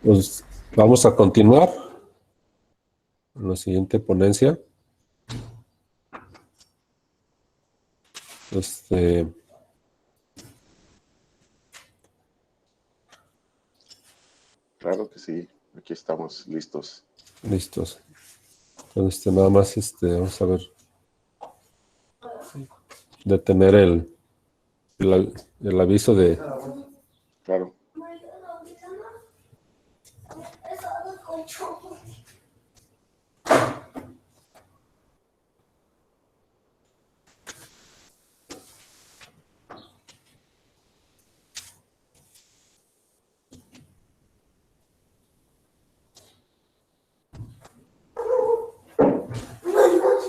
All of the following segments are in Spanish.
Pues vamos a continuar en la siguiente ponencia. Claro que sí, aquí estamos listos. Listos. Entonces, nada más, vamos a ver, detener el aviso de... Claro.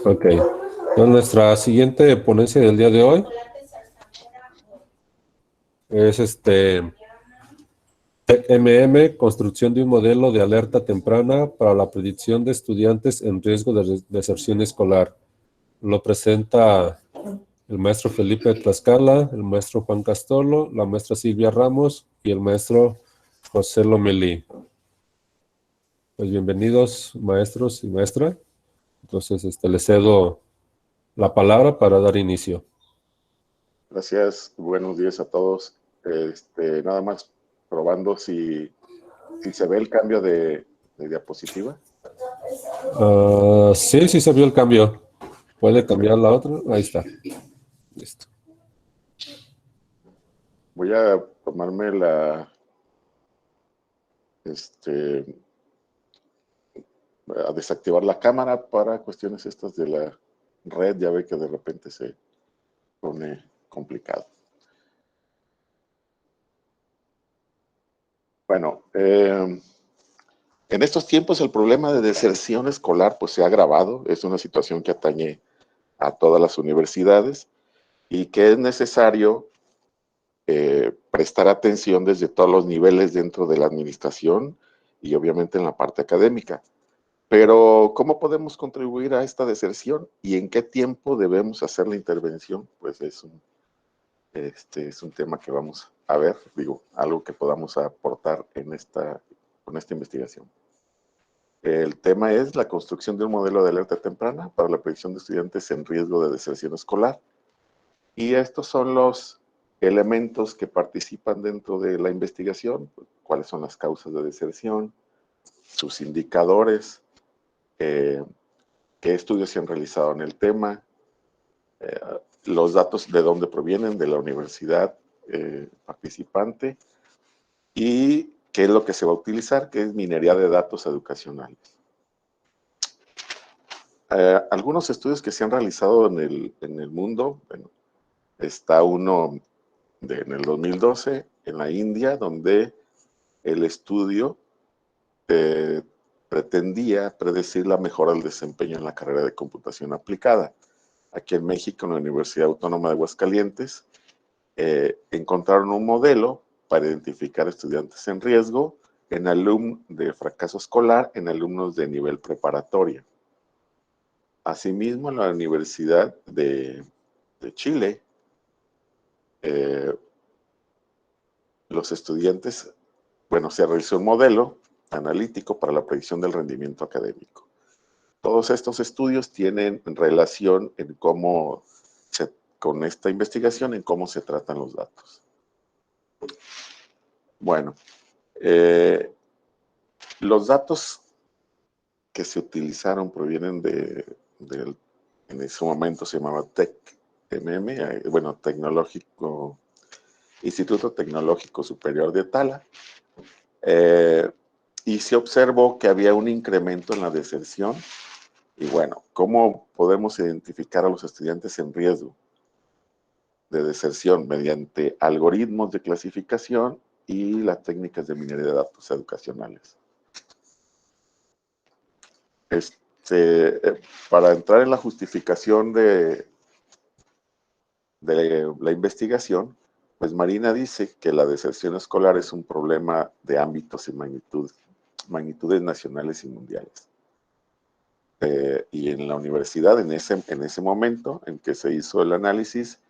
Ok. Entonces, nuestra siguiente ponencia del día de hoy es TEC-MM, construcción de un modelo de alerta temprana para la predicción de estudiantes en riesgo de deserción escolar. Lo presenta el maestro Felipe Tlaxcala, el maestro Juan Castolo, la maestra Silvia Ramos y el maestro José Lomelí. Pues bienvenidos, maestros y maestra. Entonces, les cedo la palabra para dar inicio. Gracias, buenos días a todos. Nada más probando si se ve el cambio de diapositiva. Sí se vio el cambio. ¿Puede cambiar la otra? Ahí está. Listo. Voy a tomarme a desactivar la cámara para cuestiones estas de la red. Ya ve que de repente se pone complicado. Bueno, en estos tiempos el problema de deserción escolar pues se ha agravado. Es una situación que atañe a todas las universidades y que es necesario prestar atención desde todos los niveles dentro de la administración y obviamente en la parte académica. Pero, ¿cómo podemos contribuir a esta deserción y en qué tiempo debemos hacer la intervención? Pues es un tema que vamos a ver, algo que podamos aportar con esta investigación. El tema es la construcción de un modelo de alerta temprana para la predicción de estudiantes en riesgo de deserción escolar. Y estos son los elementos que participan dentro de la investigación, cuáles son las causas de deserción, sus indicadores, qué estudios se han realizado en el tema, los datos de dónde provienen, de la universidad participante, y qué es lo que se va a utilizar, que es minería de datos educacionales. Algunos estudios que se han realizado en el mundo, bueno, está uno en el 2012 en la India, donde el estudio pretendía predecir la mejora del desempeño en la carrera de computación aplicada. Aquí en México, en la Universidad Autónoma de Aguascalientes, encontraron un modelo para identificar estudiantes en riesgo de fracaso escolar en alumnos de nivel preparatoria. Asimismo, en la Universidad de Chile, los estudiantes, se realizó un modelo analítico para la predicción del rendimiento académico. Todos estos estudios tienen relación con esta investigación en cómo se tratan los datos. Bueno, los datos que se utilizaron provienen en ese momento se llamaba TEC-MM, Instituto Tecnológico Superior de Tala, y se observó que había un incremento en la deserción. Y bueno, ¿cómo podemos identificar a los estudiantes en riesgo de deserción? Mediante algoritmos de clasificación y las técnicas de minería de datos educacionales. Para entrar en la justificación de la investigación, pues Marina dice que la deserción escolar es un problema de ámbitos y magnitudes nacionales y mundiales. Y en la universidad, en ese momento en que se hizo el análisis,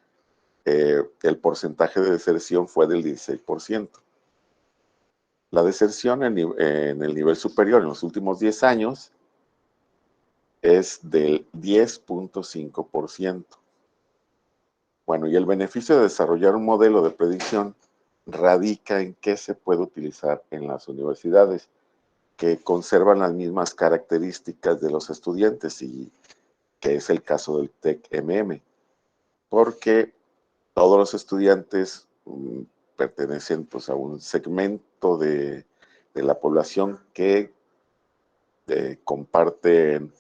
el porcentaje de deserción fue del 16%. La deserción en el nivel superior en los últimos 10 años es del 10.5%. Bueno, y el beneficio de desarrollar un modelo de predicción radica en que se puede utilizar en las universidades, que conservan las mismas características de los estudiantes, y que es el caso del TEC-MM, porque todos los estudiantes pertenecen pues, a un segmento de la población que comparten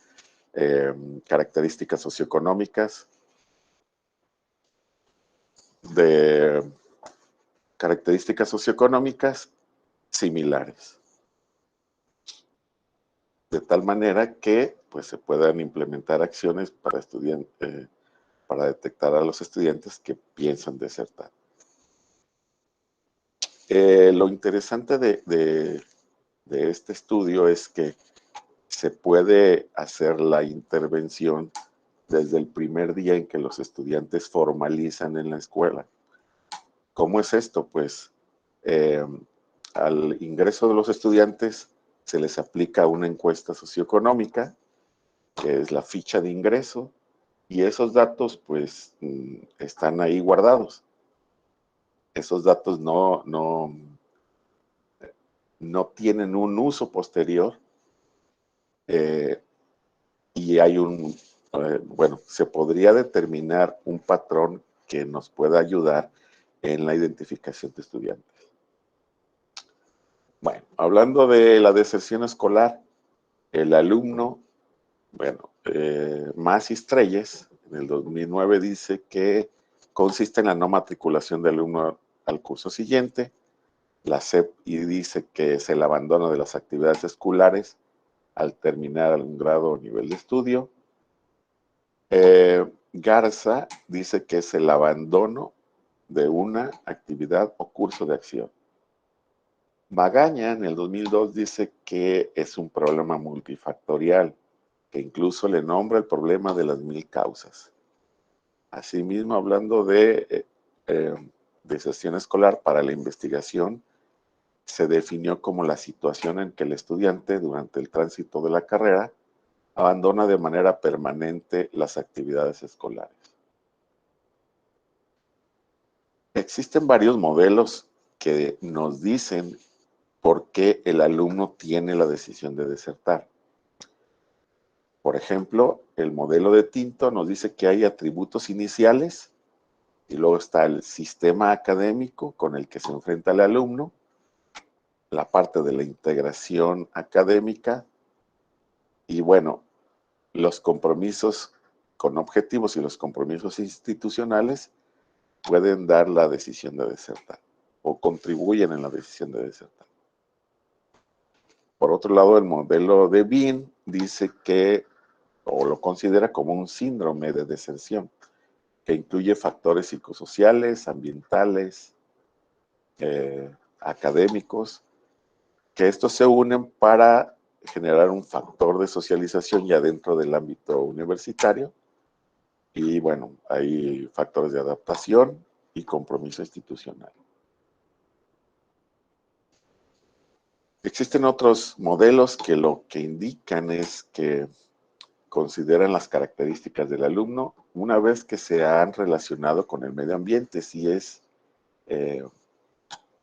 características socioeconómicas, similares, de tal manera que pues, se puedan implementar acciones para detectar a los estudiantes que piensan desertar. Lo interesante de este estudio es que se puede hacer la intervención desde el primer día en que los estudiantes formalizan en la escuela. ¿Cómo es esto? Pues al ingreso de los estudiantes se les aplica una encuesta socioeconómica, que es la ficha de ingreso, y esos datos pues están ahí guardados. Esos datos no tienen un uso posterior, y hay bueno, se podría determinar un patrón que nos pueda ayudar en la identificación de estudiantes. Bueno, hablando de la deserción escolar, el alumno, bueno, Masi Streyes, en el 2009 dice que consiste en la no matriculación del alumno al curso siguiente. La SEP dice que es el abandono de las actividades escolares al terminar algún grado o nivel de estudio. Garza dice que es el abandono de una actividad o curso de acción. Magaña en el 2002 dice que es un problema multifactorial, que incluso le nombra el problema de las 1000 causas. Asimismo, hablando de deserción escolar, para la investigación se definió como la situación en que el estudiante durante el tránsito de la carrera abandona de manera permanente las actividades escolares. Existen varios modelos que nos dicen por qué el alumno tiene la decisión de desertar. Por ejemplo, el modelo de Tinto nos dice que hay atributos iniciales y luego está el sistema académico con el que se enfrenta el alumno, la parte de la integración académica y, bueno, los compromisos con objetivos y los compromisos institucionales pueden dar la decisión de desertar o contribuyen en la decisión de desertar. Por otro lado, el modelo de Bean dice que, o lo considera como un síndrome de deserción, que incluye factores psicosociales, ambientales, académicos, que estos se unen para generar un factor de socialización ya dentro del ámbito universitario. Y bueno, hay factores de adaptación y compromiso institucional. Existen otros modelos que lo que indican es que consideran las características del alumno una vez que se han relacionado con el medio ambiente. Si es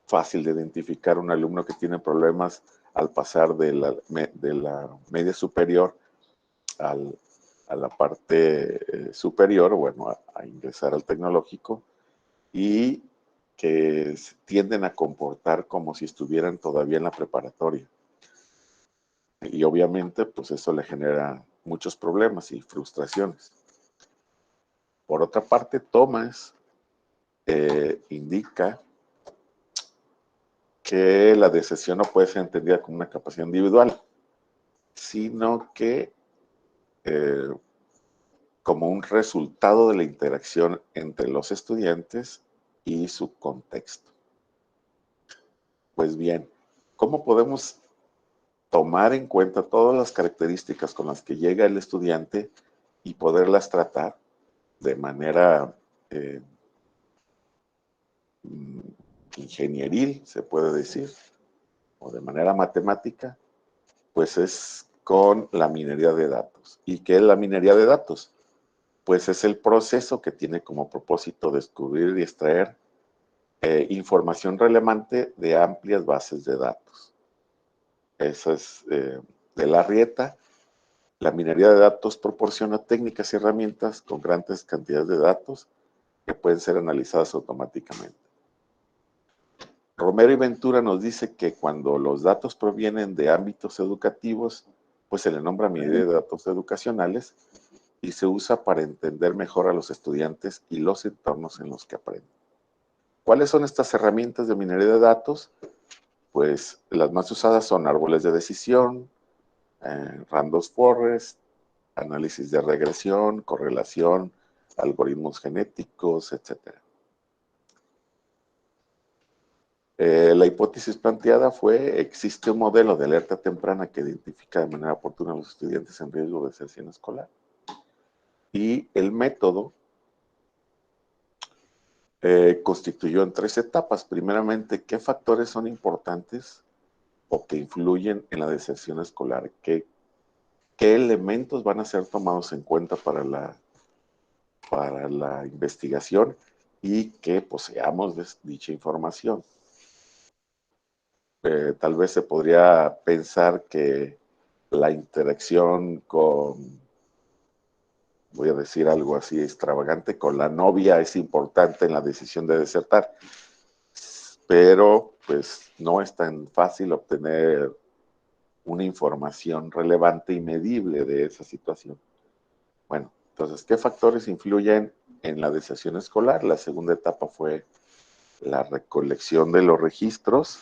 fácil de identificar un alumno que tiene problemas al pasar de la media superior a la parte superior, bueno, a ingresar al tecnológico, y que tienden a comportar como si estuvieran todavía en la preparatoria. Y obviamente, pues eso le genera muchos problemas y frustraciones. Por otra parte, Thomas indica que la deserción no puede ser entendida como una capacidad individual, sino que como un resultado de la interacción entre los estudiantes y su contexto. Pues bien, ¿cómo podemos tomar en cuenta todas las características con las que llega el estudiante y poderlas tratar de manera ingenieril, se puede decir, o de manera matemática, pues es con la minería de datos. ¿Y qué es la minería de datos? Pues es el proceso que tiene como propósito descubrir y extraer información relevante de amplias bases de datos. Eso es de Larrieta. La minería de datos proporciona técnicas y herramientas con grandes cantidades de datos que pueden ser analizadas automáticamente. Romero y Ventura nos dice que cuando los datos provienen de ámbitos educativos, pues se le nombra minería de datos educacionales y se usa para entender mejor a los estudiantes y los entornos en los que aprenden. ¿Cuáles son estas herramientas de minería de datos? Pues las más usadas son árboles de decisión, random forest, análisis de regresión, correlación, algoritmos genéticos, etc. La hipótesis planteada fue: existe un modelo de alerta temprana que identifica de manera oportuna a los estudiantes en riesgo de deserción escolar. Y el método constituyó en 3 etapas. Primeramente, ¿qué factores son importantes o que influyen en la deserción escolar? ¿Qué elementos van a ser tomados en cuenta para la investigación y que poseamos dicha información? Tal vez se podría pensar que la interacción con, voy a decir algo así extravagante, con la novia es importante en la decisión de desertar, pero pues no es tan fácil obtener una información relevante y medible de esa situación. Bueno, entonces, ¿qué factores influyen en la deserción escolar? La segunda etapa fue la recolección de los registros,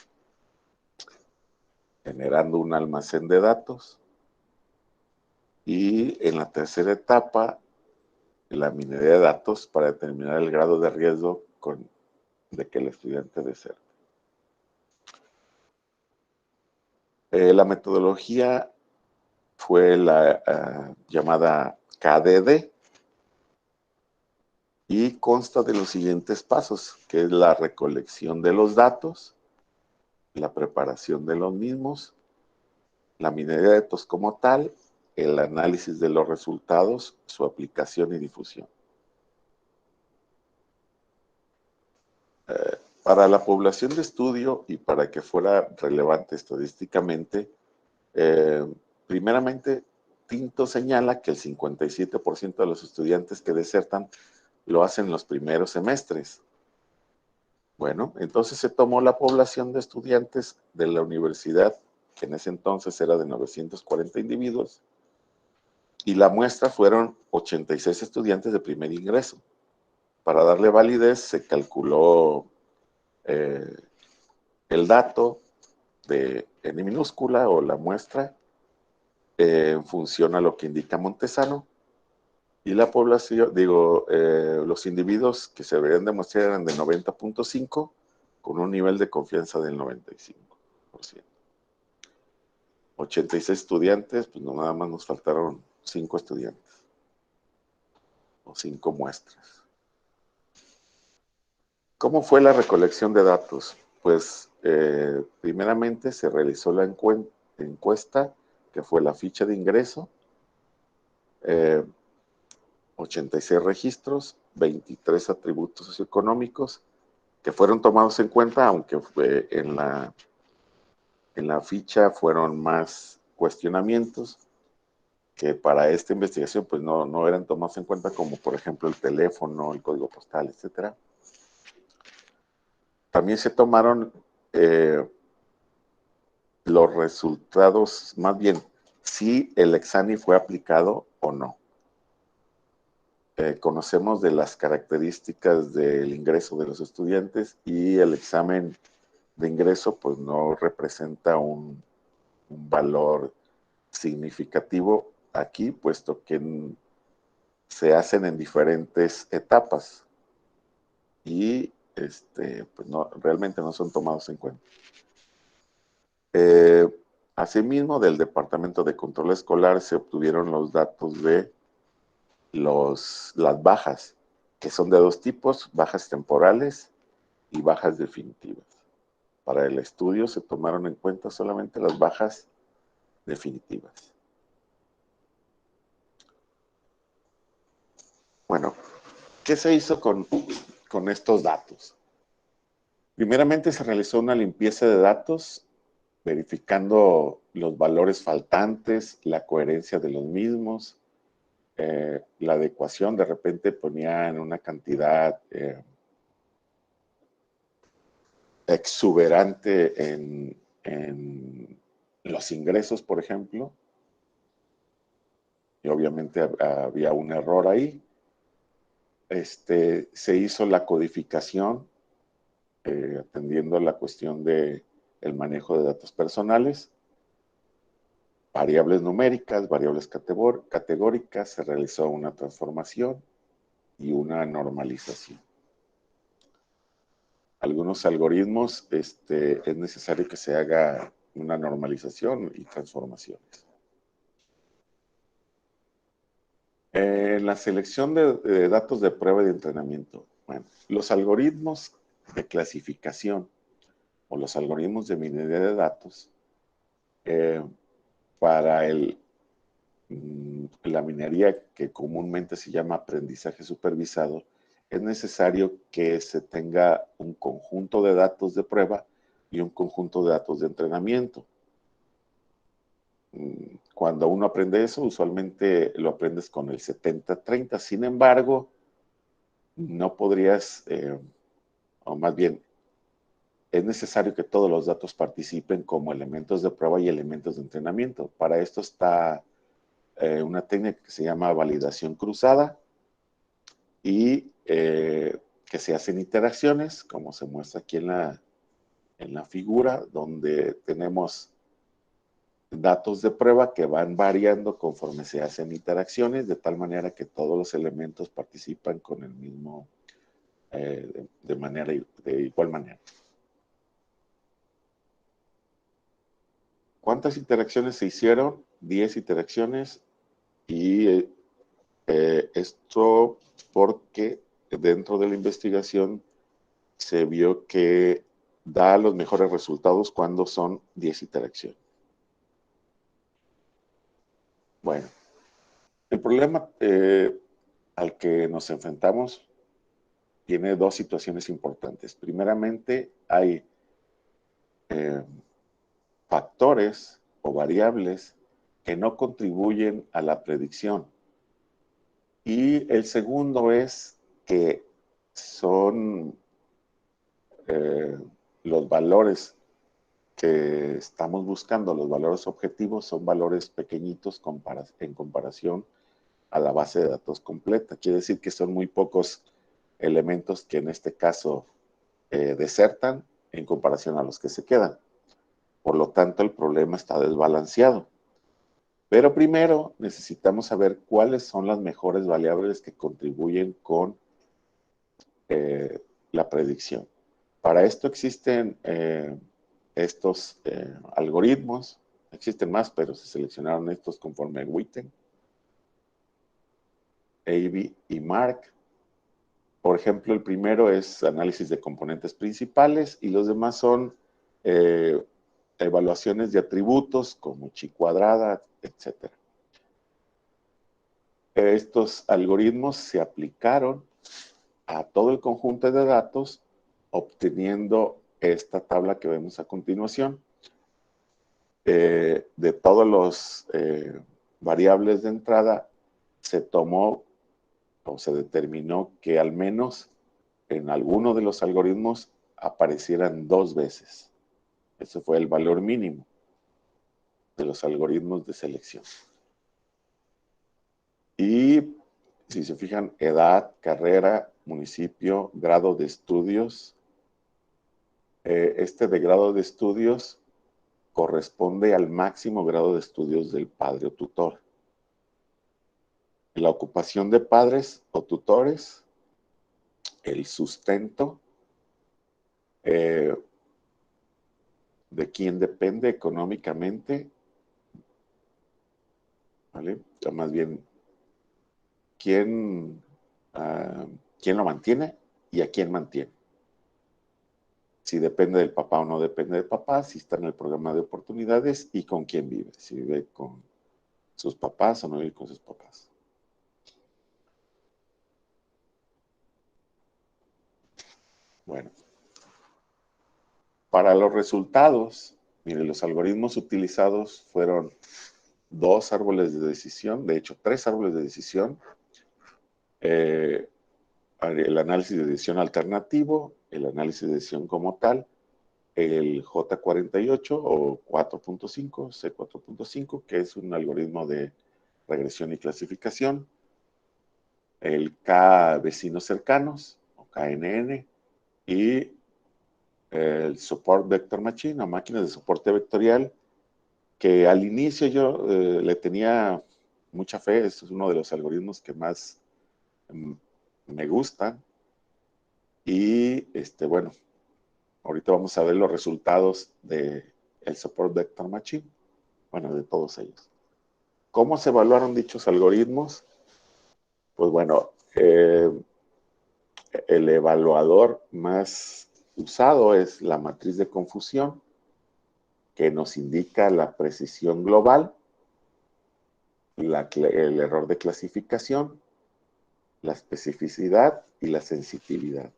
generando un almacén de datos. Y en la tercera etapa, la minería de datos para determinar el grado de riesgo de que el estudiante deserte. La metodología fue la llamada KDD y consta de los siguientes pasos, que es la recolección de los datos, la preparación de los mismos, la minería de datos como tal, el análisis de los resultados, su aplicación y difusión. Para la población de estudio y para que fuera relevante estadísticamente, primeramente, Tinto señala que el 57% de los estudiantes que desertan lo hacen en los primeros semestres. Bueno, entonces se tomó la población de estudiantes de la universidad, que en ese entonces era de 940 individuos, y la muestra fueron 86 estudiantes de primer ingreso. Para darle validez se calculó el dato de N minúscula o la muestra en función a lo que indica Montesano, y la población, los individuos que se deberían demostrar eran de 90.5 con un nivel de confianza del 95%. 86 estudiantes, pues no, nada más nos faltaron 5 estudiantes o 5 muestras. ¿Cómo fue la recolección de datos? Pues primeramente se realizó la encuesta, que fue la ficha de ingreso, 86 registros, 23 atributos socioeconómicos que fueron tomados en cuenta, aunque en la ficha fueron más cuestionamientos que para esta investigación pues no eran tomados en cuenta, como por ejemplo el teléfono, el código postal, etc. También se tomaron los resultados, más bien, si el examen fue aplicado o no. Conocemos de las características del ingreso de los estudiantes y el examen de ingreso pues no representa un valor significativo aquí, puesto que se hacen en diferentes etapas y pues realmente no son tomados en cuenta. Asimismo, del Departamento de Control Escolar se obtuvieron los datos de las bajas, que son de 2 tipos: bajas temporales y bajas definitivas. Para el estudio se tomaron en cuenta solamente las bajas definitivas. Bueno, ¿qué se hizo con estos datos? Primeramente se realizó una limpieza de datos, verificando los valores faltantes, la coherencia de los mismos, la adecuación. De repente ponían una cantidad exuberante en los ingresos, por ejemplo, y obviamente había un error ahí. Se hizo la codificación, atendiendo a la cuestión del manejo de datos personales, variables numéricas, variables categóricas, se realizó una transformación y una normalización. Algunos algoritmos es necesario que se haga una normalización y transformaciones. En la selección de datos de prueba y de entrenamiento, bueno, los algoritmos de clasificación o los algoritmos de minería de datos para la minería que comúnmente se llama aprendizaje supervisado, es necesario que se tenga un conjunto de datos de prueba y un conjunto de datos de entrenamiento. Cuando uno aprende eso, usualmente lo aprendes con el 70-30. Sin embargo, no podrías, o más bien, es necesario que todos los datos participen como elementos de prueba y elementos de entrenamiento. Para esto está una técnica que se llama validación cruzada y que se hacen interacciones, como se muestra aquí en la figura, donde tenemos datos de prueba que van variando conforme se hacen interacciones, de tal manera que todos los elementos participan con el mismo, de igual manera. ¿Cuántas interacciones se hicieron? 10 interacciones, y esto porque dentro de la investigación se vio que da los mejores resultados cuando son 10 interacciones. Bueno, el problema al que nos enfrentamos tiene dos situaciones importantes. Primeramente, hay factores o variables que no contribuyen a la predicción. Y el segundo es que son los valores que estamos buscando, los valores objetivos, son valores pequeñitos en comparación a la base de datos completa. Quiere decir que son muy pocos elementos que en este caso desertan en comparación a los que se quedan. Por lo tanto, el problema está desbalanceado. Pero primero necesitamos saber cuáles son las mejores variables que contribuyen con la predicción. Para esto existen estos algoritmos, existen más, pero se seleccionaron estos conforme Witten, Avey y Mark. Por ejemplo, el primero es análisis de componentes principales y los demás son evaluaciones de atributos como chi cuadrada, etc. Estos algoritmos se aplicaron a todo el conjunto de datos, obteniendo esta tabla que vemos a continuación. De todos los variables de entrada, se tomó o se determinó que al menos en alguno de los algoritmos aparecieran 2 veces. Ese fue el valor mínimo de los algoritmos de selección. Y si se fijan, edad, carrera, municipio, grado de estudios. Este de grado de estudios corresponde al máximo grado de estudios del padre o tutor. La ocupación de padres o tutores, el sustento, de quién depende económicamente, ¿vale? O más bien, quién lo mantiene y a quién mantiene. si depende del papá o no depende del papá, si está en el programa de oportunidades y con quién vive, si vive con sus papás o no vive con sus papás. Bueno, para los resultados, mire, los algoritmos utilizados fueron 2 árboles de decisión, de hecho 3 árboles de decisión, el análisis de decisión alternativo, el análisis de decisión como tal, el J48 o 4.5, C4.5, que es un algoritmo de regresión y clasificación, el K vecinos cercanos, o KNN, y el Support Vector Machine, o máquinas de soporte vectorial, que al inicio yo le tenía mucha fe. Este es uno de los algoritmos que más me gustan. Y bueno, ahorita vamos a ver los resultados del Support Vector Machine, bueno, de todos ellos. ¿Cómo se evaluaron dichos algoritmos? Pues bueno, el evaluador más usado es la matriz de confusión, que nos indica la precisión global, el error de clasificación, la especificidad y la sensitividad.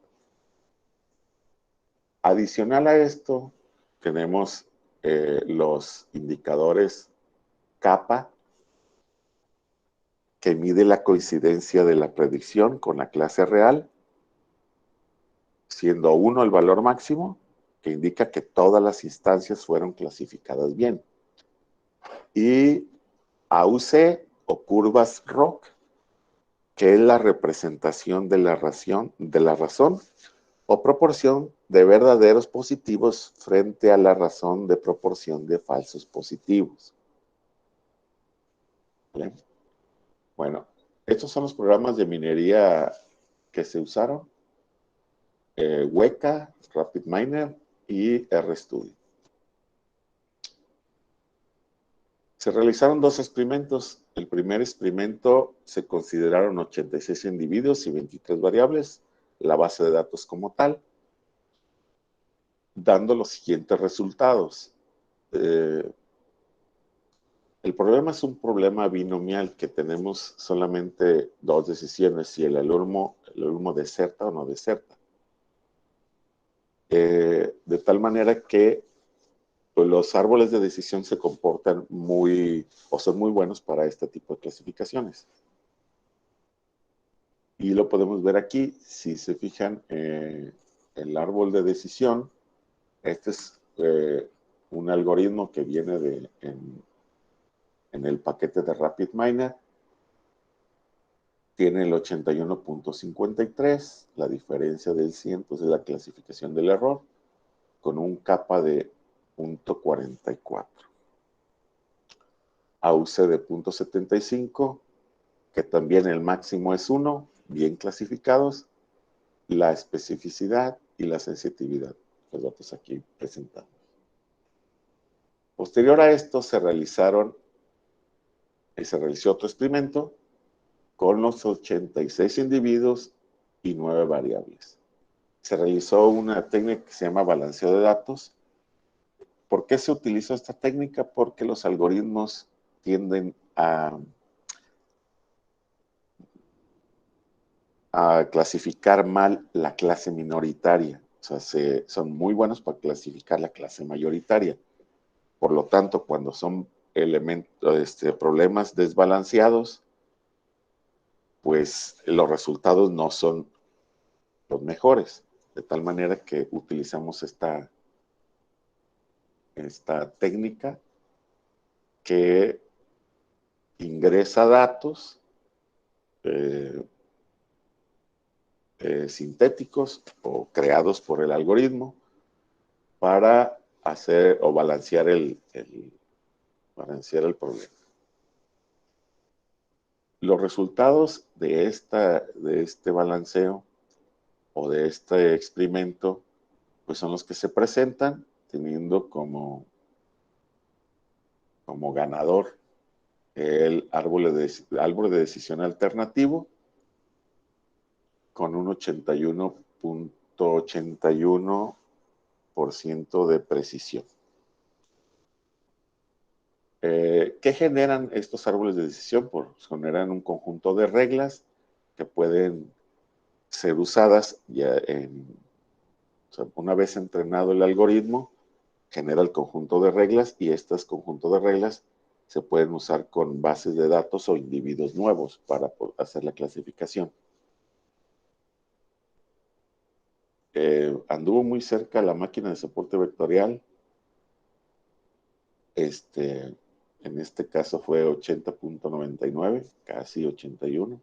Adicional a esto, tenemos los indicadores kappa, que mide la coincidencia de la predicción con la clase real, siendo 1 el valor máximo, que indica que todas las instancias fueron clasificadas bien. Y AUC o curvas ROC, que es la representación de la razón o proporción de verdaderos positivos frente a la razón de proporción de falsos positivos. ¿Bien? Bueno, estos son los programas de minería que se usaron. Weka, RapidMiner y RStudio. Se realizaron 2 experimentos. El primer experimento se consideraron 86 individuos y 23 variables, la base de datos como tal, dando los siguientes resultados. El problema es un problema binomial, que tenemos solamente 2 decisiones, si el algoritmo deserta o no deserta. De tal manera que pues, los árboles de decisión se comportan son muy buenos para este tipo de clasificaciones. Y lo podemos ver aquí. Si se fijan, el árbol de decisión, este es un algoritmo que viene en el paquete de RapidMiner. Tiene el 81.53, la diferencia del 100 pues es la clasificación del error, con un kappa de 0.44. AUC de 0.75, que también el máximo es 1, bien clasificados, la especificidad y la sensitividad, los datos aquí presentados. Posterior a esto se realizó otro experimento con los 86 individuos y 9 variables. Se realizó una técnica que se llama balanceo de datos. ¿Por qué se utilizó esta técnica? Porque los algoritmos tienden a clasificar mal la clase minoritaria. O sea, son muy buenos para clasificar la clase mayoritaria. Por lo tanto, cuando son problemas desbalanceados, pues los resultados no son los mejores. De tal manera que utilizamos esta técnica que ingresa datos sintéticos o creados por el algoritmo para hacer o balancear el problema. Los resultados de este balanceo o de este experimento pues son los que se presentan, teniendo como ganador el árbol de decisión alternativo con un 81.81 99% de precisión. ¿Qué generan estos árboles de decisión? Pues generan un conjunto de reglas que pueden ser usadas ya o sea, una vez entrenado el algoritmo, genera el conjunto de reglas y estos conjuntos de reglas se pueden usar con bases de datos o individuos nuevos para hacer la clasificación. Anduvo muy cerca la máquina de soporte vectorial. En este caso fue 80.99, casi 81.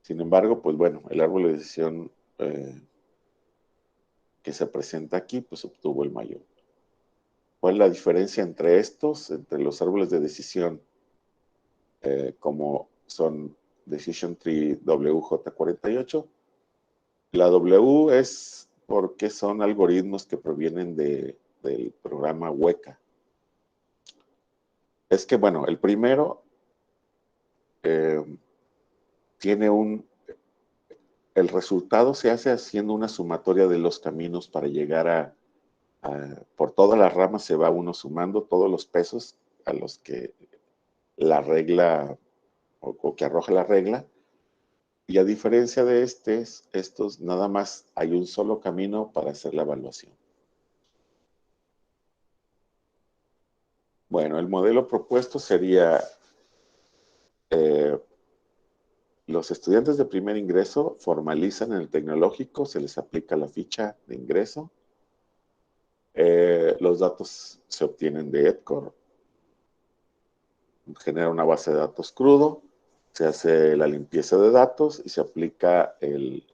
Sin embargo, pues bueno, el árbol de decisión que se presenta aquí, pues obtuvo el mayor. ¿Cuál es la diferencia entre estos, entre los árboles de decisión como son Decision Tree WJ48? La W es porque son algoritmos que provienen del programa Weka. Es que, bueno, el primero tiene el resultado se hace haciendo una sumatoria de los caminos para llegar por todas las ramas se va uno sumando todos los pesos a los que la regla o que arroja la regla. Y a diferencia de estos nada más hay un solo camino para hacer la evaluación. Bueno, el modelo propuesto sería los estudiantes de primer ingreso formalizan en el tecnológico, se les aplica la ficha de ingreso. Los datos se obtienen de EDCOR, genera una base de datos crudo, se hace la limpieza de datos y se aplica el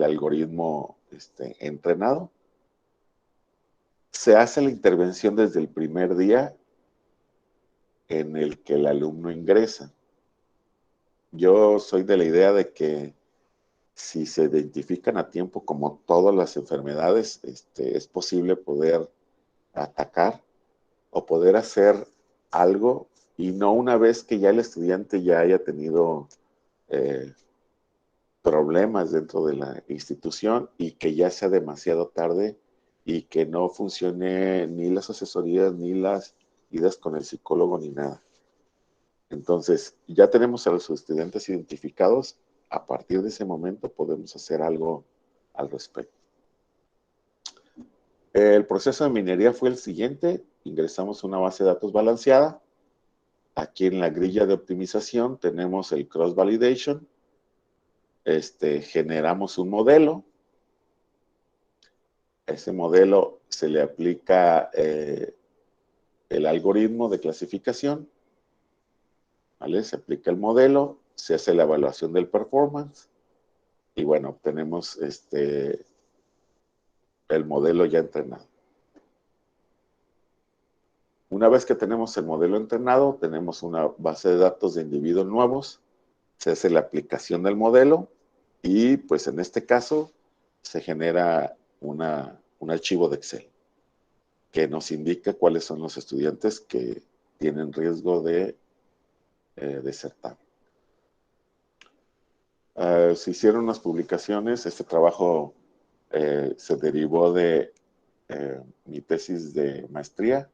algoritmo entrenado. Se hace la intervención desde el primer día en el que el alumno ingresa. Yo soy de la idea de que si se identifican a tiempo como todas las enfermedades, es posible poder atacar o poder hacer algo y no una vez que ya el estudiante ya haya tenido problemas dentro de la institución y que ya sea demasiado tarde y que no funcione ni las asesorías ni las idas con el psicólogo ni nada. Entonces, ya tenemos a los estudiantes identificados. A partir de ese momento podemos hacer algo al respecto. El proceso de minería fue el siguiente. Ingresamos una base de datos balanceada. Aquí en la grilla de optimización tenemos el cross validation. Generamos un modelo. Ese modelo se le aplica el algoritmo de clasificación. ¿Vale? Se aplica el modelo, se hace la evaluación del performance y bueno, obtenemos el modelo ya entrenado. Una vez que tenemos el modelo entrenado, tenemos una base de datos de individuos nuevos, se hace la aplicación del modelo y pues en este caso se genera un archivo de Excel que nos indica cuáles son los estudiantes que tienen riesgo de desertar. Se hicieron unas publicaciones, este trabajo se derivó de mi tesis de maestría,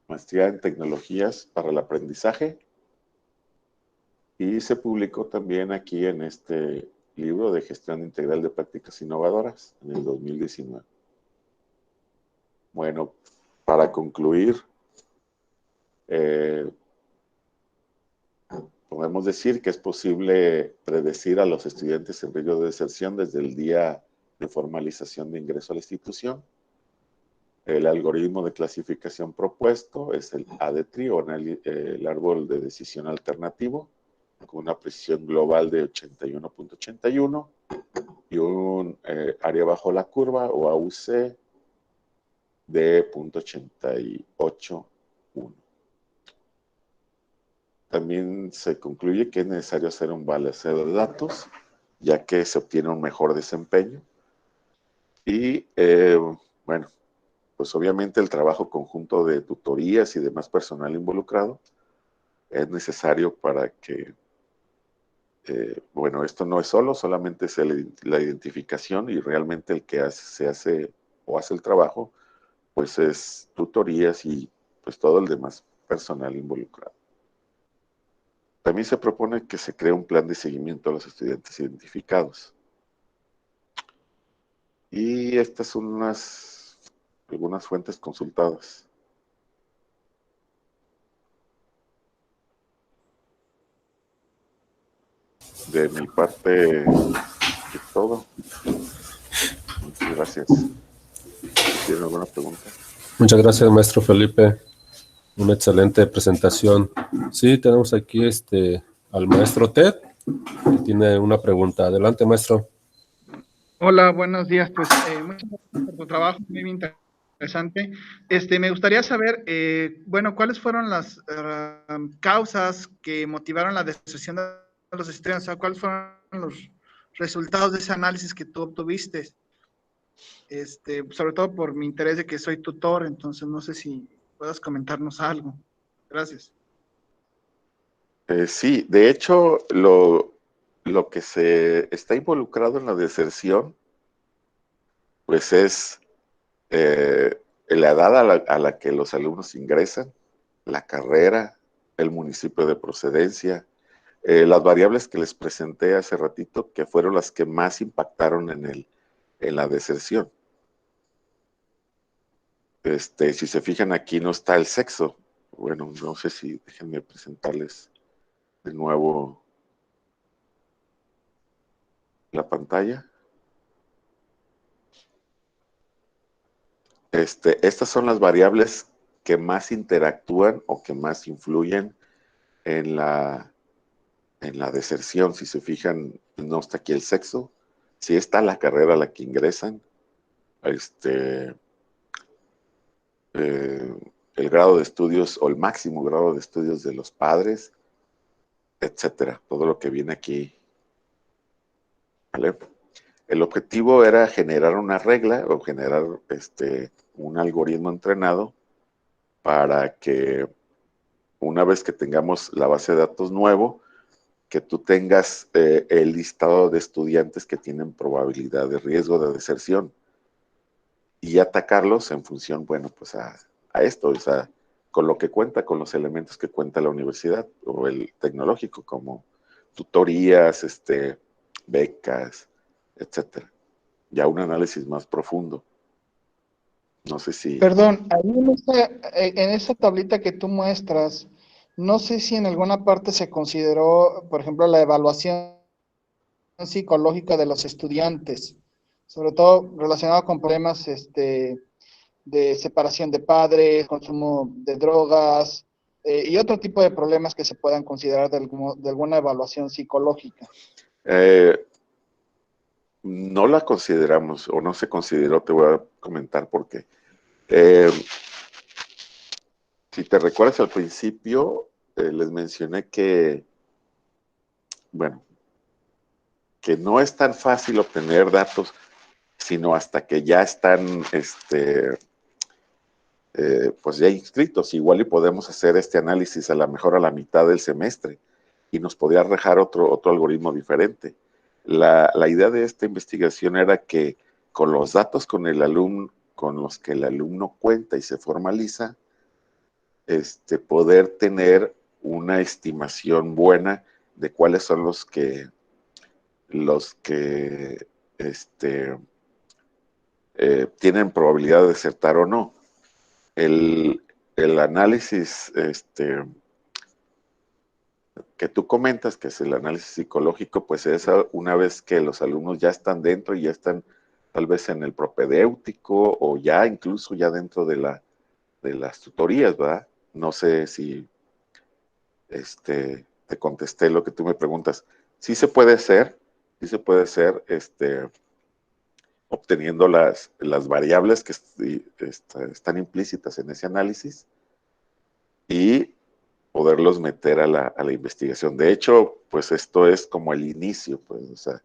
maestría en tecnologías para el aprendizaje, y se publicó también aquí en este libro de gestión integral de prácticas innovadoras en el 2019. Bueno, para concluir, podemos decir que es posible predecir a los estudiantes en riesgo de deserción desde el día de formalización de ingreso a la institución. El algoritmo de clasificación propuesto es el ADTRI, o el árbol de decisión alternativo, con una precisión global de 81.81 y un área bajo la curva, o AUC, de 0.881. También se concluye que es necesario hacer un balanceo de datos, ya que se obtiene un mejor desempeño. Y bueno, pues obviamente el trabajo conjunto de tutorías y demás personal involucrado es necesario para que bueno, esto no es solamente es la identificación y realmente el que se hace o hace el trabajo, pues es tutorías y pues todo el demás personal involucrado. También se propone que se cree un plan de seguimiento a los estudiantes identificados. Y estas son algunas fuentes consultadas. De mi parte es todo. Muchas gracias. ¿Tienen alguna pregunta? Muchas gracias, maestro Felipe. Una excelente presentación. Sí, tenemos aquí al maestro Ted, que tiene una pregunta. Adelante, maestro. Hola, buenos días. Pues muchas gracias por tu trabajo, muy interesante. Me gustaría saber, bueno, ¿cuáles fueron las causas que motivaron la deserción de los estudiantes? O sea, ¿cuáles fueron los resultados de ese análisis que tú obtuviste? Sobre todo por mi interés de que soy tutor, entonces no sé si puedas comentarnos algo. Gracias. Sí, de hecho, lo que se está involucrado en la deserción, pues es la edad a la que los alumnos ingresan, la carrera, el municipio de procedencia, las variables que les presenté hace ratito, que fueron las que más impactaron en la deserción. Si se fijan, aquí no está el sexo. Bueno, no sé si déjenme presentarles de nuevo la pantalla. Estas son las variables que más interactúan o que más influyen en la deserción. Si se fijan, no está aquí el sexo, sí está la carrera a la que ingresan, el grado de estudios o el máximo grado de estudios de los padres, etcétera, todo lo que viene aquí. ¿Vale? El objetivo era generar una regla o generar un algoritmo entrenado para que una vez que tengamos la base de datos nuevo, que tú tengas el listado de estudiantes que tienen probabilidad de riesgo de deserción y atacarlos en función, bueno, pues a esto, o sea, con lo que cuenta, con los elementos que cuenta la universidad o el tecnológico, como tutorías, becas, etcétera. Ya un análisis más profundo. No sé si... Perdón, ahí en esa tablita que tú muestras, no sé si en alguna parte se consideró, por ejemplo, la evaluación psicológica de los estudiantes, sobre todo relacionado con problemas de separación de padres, consumo de drogas y otro tipo de problemas que se puedan considerar de alguna evaluación psicológica. No la consideramos o no se consideró, te voy a comentar por qué. Si te recuerdas al principio, les mencioné que, bueno, que no es tan fácil obtener datos, sino hasta que ya están, pues ya inscritos. Igual y podemos hacer este análisis a lo mejor a la mitad del semestre y nos podría arrojar otro algoritmo diferente. La idea de esta investigación era que con los datos con los que el alumno cuenta y se formaliza, poder tener una estimación buena de cuáles son los que tienen probabilidad de desertar o no. El análisis que tú comentas, que es el análisis psicológico, pues es una vez que los alumnos ya están dentro y ya están tal vez en el propedéutico o ya incluso ya dentro de las tutorías, ¿verdad? No sé si te contesté lo que tú me preguntas. Sí se puede hacer, obteniendo las variables que están implícitas en ese análisis y poderlos meter a la investigación. De hecho, pues esto es como el inicio, pues, o sea,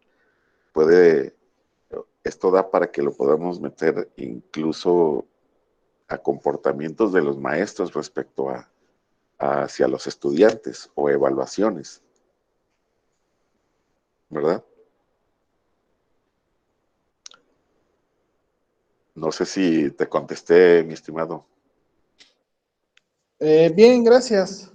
esto da para que lo podamos meter incluso a comportamientos de los maestros respecto hacia los estudiantes o evaluaciones. ¿verdad? No sé si te contesté, mi estimado. Bien, gracias.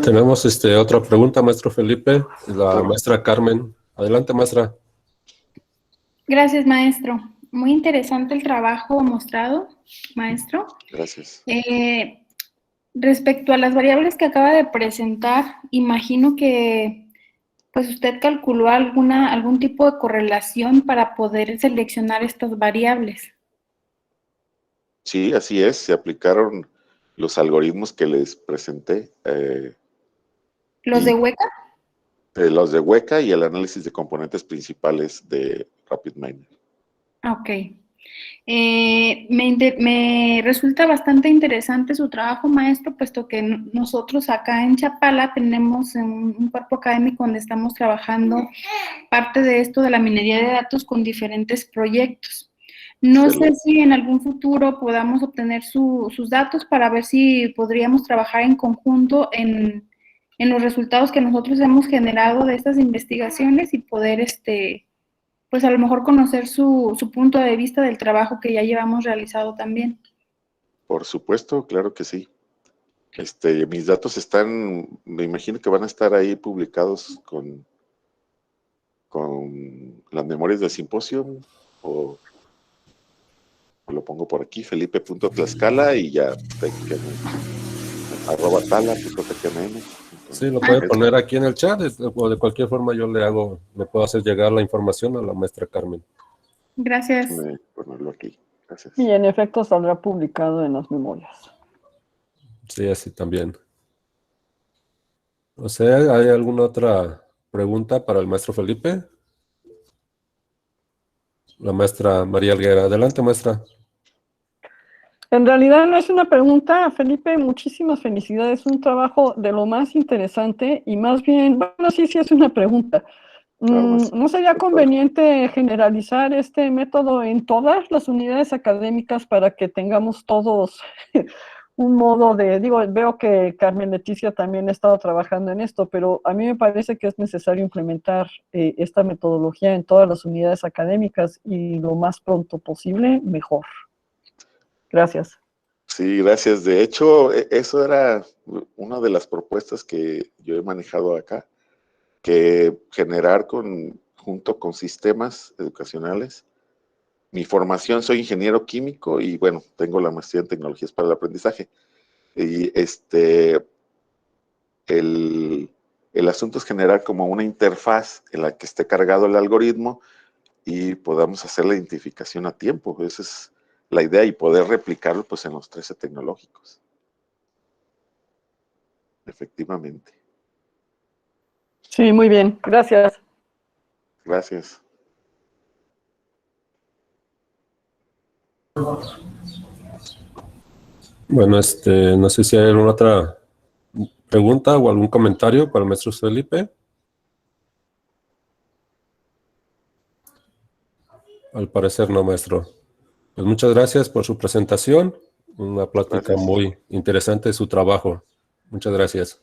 Tenemos otra pregunta, maestro Felipe, la Claro. maestra Carmen. Adelante, maestra. Gracias, maestro. Muy interesante el trabajo mostrado, maestro. Gracias. Respecto a las variables que acaba de presentar, imagino que pues usted calculó algún tipo de correlación para poder seleccionar estas variables. Sí, así es. Se aplicaron los algoritmos que les presenté. ¿Los de Weka? Los de Weka y el análisis de componentes principales de RapidMiner. Ok. Me resulta bastante interesante su trabajo, maestro, puesto que nosotros acá en Chapala tenemos un cuerpo académico donde estamos trabajando parte de esto de la minería de datos con diferentes proyectos. No sé si en algún futuro podamos obtener sus datos para ver si podríamos trabajar en conjunto en los resultados que nosotros hemos generado de estas investigaciones y poder pues a lo mejor conocer su punto de vista del trabajo que ya llevamos realizado también. Por supuesto, claro que sí. Mis datos están, me imagino que van a estar ahí publicados con las memorias del simposio, o lo pongo por aquí, felipe.tlaxcala, y ya @tala.tkmm. Sí, lo puede poner aquí en el chat, o de cualquier forma yo le puedo hacer llegar la información a la maestra Carmen. Gracias. Ponerlo aquí. Gracias. Y en efecto saldrá publicado en las memorias. Sí, así también. O sea, ¿hay alguna otra pregunta para el maestro Felipe? La maestra María Alguera. Adelante, maestra. En realidad no es una pregunta, Felipe, muchísimas felicidades, un trabajo de lo más interesante y más bien, bueno, sí es una pregunta. ¿No sería conveniente generalizar este método en todas las unidades académicas para que tengamos todos un modo de, veo que Carmen Leticia también ha estado trabajando en esto, pero a mí me parece que es necesario implementar esta metodología en todas las unidades académicas y lo más pronto posible, mejor. Gracias. Sí, gracias. De hecho, eso era una de las propuestas que yo he manejado acá, que generar junto con sistemas educacionales. Mi formación, soy ingeniero químico y bueno, tengo la maestría en tecnologías para el aprendizaje. Y el asunto es generar como una interfaz en la que esté cargado el algoritmo y podamos hacer la identificación a tiempo. Esa es la idea, y poder replicarlo pues en los 13 tecnológicos. Efectivamente. Sí, muy bien. Gracias. Gracias. Bueno, no sé si hay alguna otra pregunta o algún comentario para el maestro Felipe. Al parecer no, maestro. Pues muchas gracias por su presentación. Una plática muy interesante de su trabajo. Muchas gracias.